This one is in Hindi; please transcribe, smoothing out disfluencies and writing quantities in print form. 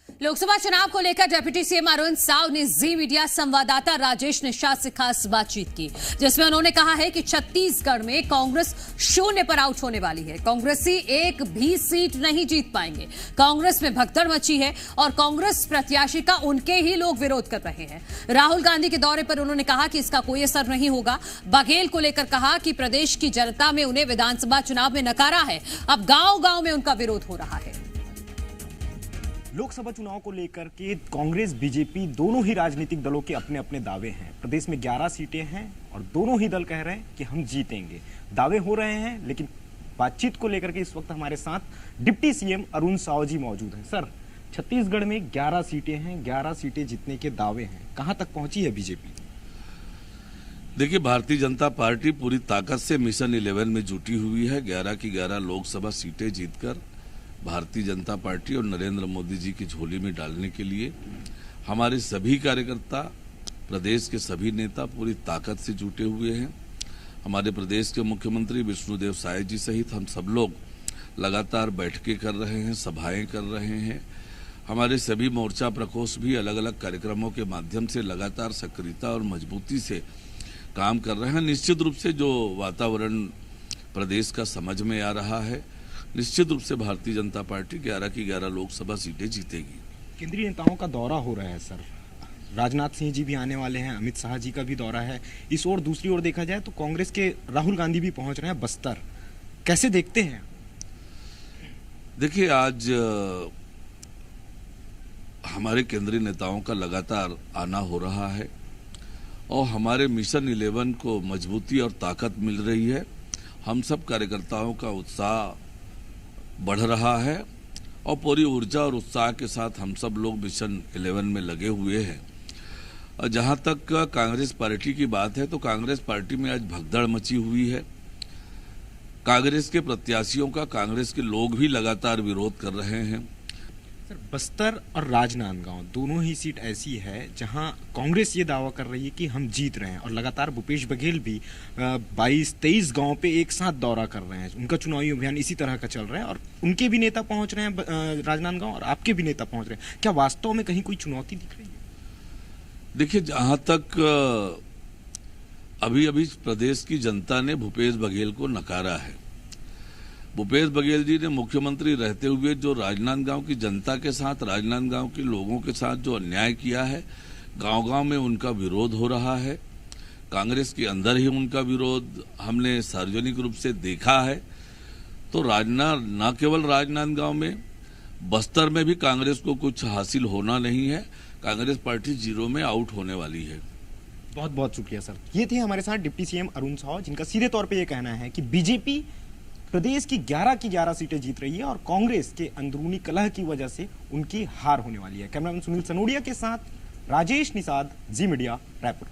लोकसभा चुनाव को लेकर डिप्टी सीएम अरुण साव ने जी मीडिया संवाददाता राजेश निषाद से खास बातचीत की, जिसमें उन्होंने कहा है कि छत्तीसगढ़ में कांग्रेस 0 पर आउट होने वाली है। कांग्रेसी एक भी सीट नहीं जीत पाएंगे। कांग्रेस में भगदड़ मची है और कांग्रेस प्रत्याशी का उनके ही लोग विरोध कर रहे हैं। राहुल गांधी के दौरे पर उन्होंने कहा कि इसका कोई असर नहीं होगा। बघेल को लेकर कहा कि प्रदेश की जनता में उन्हें विधानसभा चुनाव में नकारा है, अब गांव-गांव में उनका विरोध हो रहा है। लोकसभा चुनाव को लेकर के कांग्रेस बीजेपी दोनों ही राजनीतिक दलों के अपने अपने दावे हैं। प्रदेश में 11 सीटें हैं और दोनों ही दल कह रहे हैं कि हम जीतेंगे। दावे हो रहे हैं, लेकिन बातचीत को लेकर के इस वक्त हमारे साथ डिप्टी सीएम अरुण साव जी मौजूद हैं। सर, छत्तीसगढ़ में 11 सीटें हैं, 11 सीटें जीतने के दावे हैं, कहां तक पहुंची है बीजेपी? देखिए, भारतीय जनता पार्टी पूरी ताकत से मिशन 11 में जुटी हुई है। 11 की 11 लोकसभा सीटें जीतकर भारतीय जनता पार्टी और नरेंद्र मोदी जी की झोली में डालने के लिए हमारे सभी कार्यकर्ता, प्रदेश के सभी नेता पूरी ताकत से जुटे हुए हैं। हमारे प्रदेश के मुख्यमंत्री विष्णुदेव साय जी सहित हम सब लोग लगातार बैठकें कर रहे हैं, सभाएं कर रहे हैं। हमारे सभी मोर्चा प्रकोष्ठ भी अलग अलग कार्यक्रमों के माध्यम से लगातार सक्रियता और मजबूती से काम कर रहे हैं। निश्चित रूप से जो वातावरण प्रदेश का समझ में आ रहा है, निश्चित रूप से भारतीय जनता पार्टी 11 की 11 लोकसभा सीटें जीतेगी। केंद्रीय नेताओं का दौरा हो रहा है सर, राजनाथ सिंह जी भी आने वाले हैं, अमित शाह जी का भी दौरा है। इस ओर दूसरी ओर देखा जाए तो कांग्रेस के राहुल गांधी भी पहुंच रहे हैं बस्तर, कैसे देखते हैं? देखिए, आज हमारे केंद्रीय नेताओं का लगातार आना हो रहा है और हमारे मिशन 11 को मजबूती और ताकत मिल रही है। हम सब कार्यकर्ताओं का उत्साह बढ़ रहा है और पूरी ऊर्जा और उत्साह के साथ हम सब लोग मिशन 11 में लगे हुए हैं। और जहां तक कांग्रेस पार्टी की बात है तो कांग्रेस पार्टी में आज भगदड़ मची हुई है। कांग्रेस के प्रत्याशियों का कांग्रेस के लोग भी लगातार विरोध कर रहे हैं। सर, बस्तर और राजनांदगांव दोनों ही सीट ऐसी है जहां कांग्रेस ये दावा कर रही है कि हम जीत रहे हैं और लगातार भूपेश बघेल भी 22-23 गांव पे एक साथ दौरा कर रहे हैं। उनका चुनावी अभियान इसी तरह का चल रहा है और उनके भी नेता पहुंच रहे हैं राजनांदगांव और आपके भी नेता पहुंच रहे हैं। क्या वास्तव में कहीं कोई चुनौती दिख रही है? देखिए, जहां तक अभी प्रदेश की जनता ने भूपेश बघेल को नकारा है। भूपेश बघेल जी ने मुख्यमंत्री रहते हुए जो राजनांदगांव की जनता के साथ, राजनांदगांव के लोगों के साथ जो अन्याय किया है, गांव-गांव में उनका विरोध हो रहा है। कांग्रेस के अंदर ही उनका विरोध हमने सार्वजनिक रूप से देखा है। तो न केवल राजनांदगांव में, बस्तर में भी कांग्रेस को कुछ हासिल होना नहीं है। कांग्रेस पार्टी 0 में आउट होने वाली है। बहुत बहुत शुक्रिया सर। ये थे हमारे साथ डिप्टी सीएम अरुण साव, जिनका सीधे तौर पर यह कहना है कि बीजेपी प्रदेश की 11 की 11 सीटें जीत रही है और कांग्रेस के अंदरूनी कलह की वजह से उनकी हार होने वाली है। कैमरामैन सुनील सनोडिया के साथ राजेश निषाद, जी मीडिया, रायपुर।